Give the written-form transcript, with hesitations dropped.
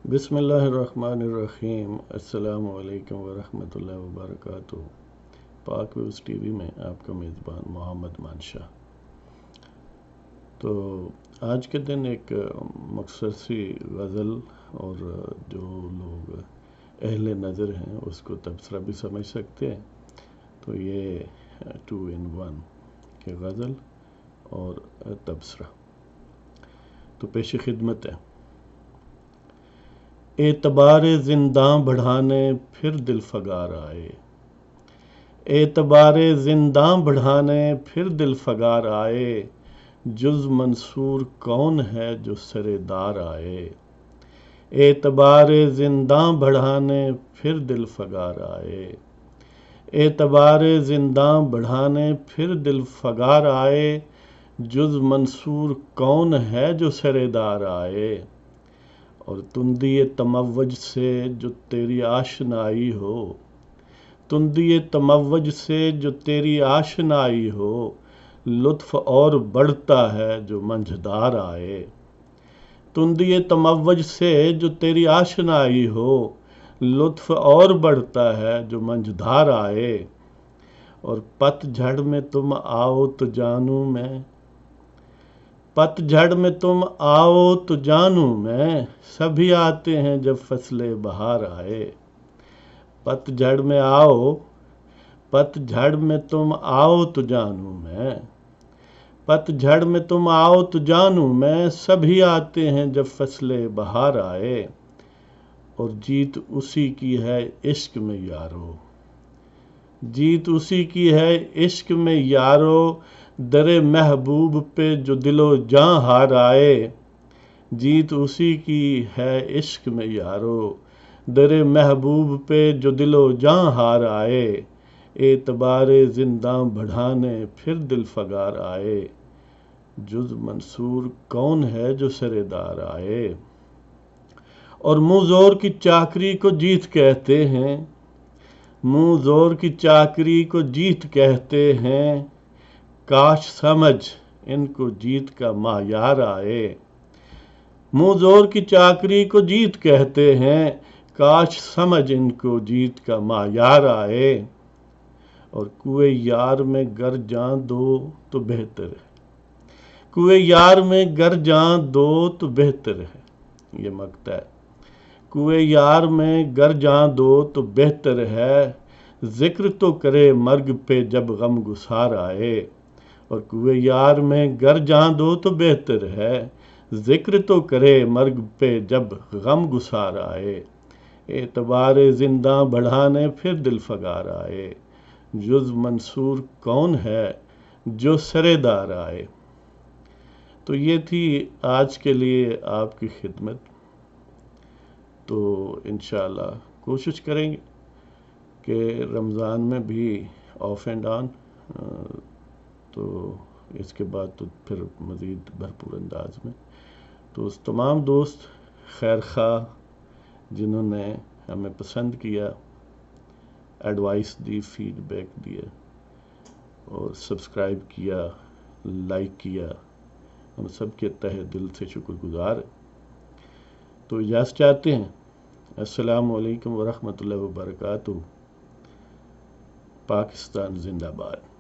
بسم اللہ الرحمن الرحیم۔ السلام علیکم ورحمۃ اللہ وبرکاتہ۔ پاک ویوز ٹی وی میں آپ کا میزبان محمد منشا۔ تو آج کے دن ایک مختصر سی غزل، اور جو لوگ اہل نظر ہیں اس کو تبصرہ بھی سمجھ سکتے ہیں، تو یہ 2 in 1 کہ غزل اور تبصرہ تو پیش خدمت ہے۔ اعتبار زنداں بڑھانے پھر دل فگار آئے، اعتبار زنداں بڑھانے پھر دل فگار آئے، جز منصور کون ہے جو سر دار آئے۔ اعتبار زنداں بڑھانے پھر دل فگار آئے، اعتبار زنداں بڑھانے پھر دل فگار آئے، جز منصور کون ہے جو سر دار آئے۔ اور تندی تموج سے جو تیری آشنائی ہو، تندی تموج سے جو تیری آشنائی ہو، لطف اور بڑھتا ہے جو منجھدار آئے۔ تندی تموج سے جو تیری آشنائی ہو، لطف اور بڑھتا ہے جو منجھدار آئے۔ اور پت جھڑ میں تم آؤ تو جانوں میں، پت جھڑ میں تم آؤ تو جانوں میں، سبھی آتے ہیں جب فصل بہار آئے۔ پت جھڑ میں آؤ، پت جھڑ میں تم آؤ تو جانوں میں، پت جھڑ میں تم آؤ تو جانوں میں، سبھی آتے ہیں جب فصل بہار آئے۔ اور جیت اسی کی ہے عشق میں یارو، جیت اسی کی ہے عشق میں یارو، در محبوب پہ جو دل و جاں ہار آئے۔ جیت اسی کی ہے عشق میں یارو، در محبوب پہ جو دل و جاں ہار آئے۔ اعتبار زنداں بڑھانے پھر دل فگار آئے، جز منصور کون ہے جو سر دار آئے۔ اور منہ زور کی چاکری کو جیت کہتے ہیں، منہ زور کی چاکری کو جیت کہتے ہیں، کاش سمجھ ان کو جیت کا معیار آئے۔ منہ زور کی چاکری کو جیت کہتے ہیں، کاش سمجھ ان کو جیت کا معیار آئے۔ اور کوئے یار میں گر جاں دو تو بہتر ہے، کوئے یار میں گر جاں دو تو بہتر ہے، یہ مقطع ہے۔ کوئے یار میں گر جاں دو تو بہتر ہے، ذکر تو کرے مرگ پہ جب غم گسار آئے۔ اور کوئے یار میں گر جاں دو تو بہتر ہے، ذکر تو کرے مرگ پہ جب غم گسار آئے۔ اعتبار زنداں بڑھانے پھر دل فگار آئے، جز منصور کون ہے جو سر دار آئے۔ تو یہ تھی آج کے لیے آپ کی خدمت۔ تو انشاءاللہ کوشش کریں گے کہ رمضان میں بھی آف اینڈ آن، تو اس کے بعد تو پھر مزید بھرپور انداز میں۔ تو اس تمام دوست خیر خواہ جنہوں نے ہمیں پسند کیا، ایڈوائس دی، فیڈ بیک دیا اور سبسکرائب کیا، لائک کیا، ہم سب کے تہہ دل سے شکر گزار ہیں۔ تو اجازت چاہتے ہیں۔ السلام علیکم ورحمۃ اللہ وبرکاتہ۔ پاکستان زندہ باد۔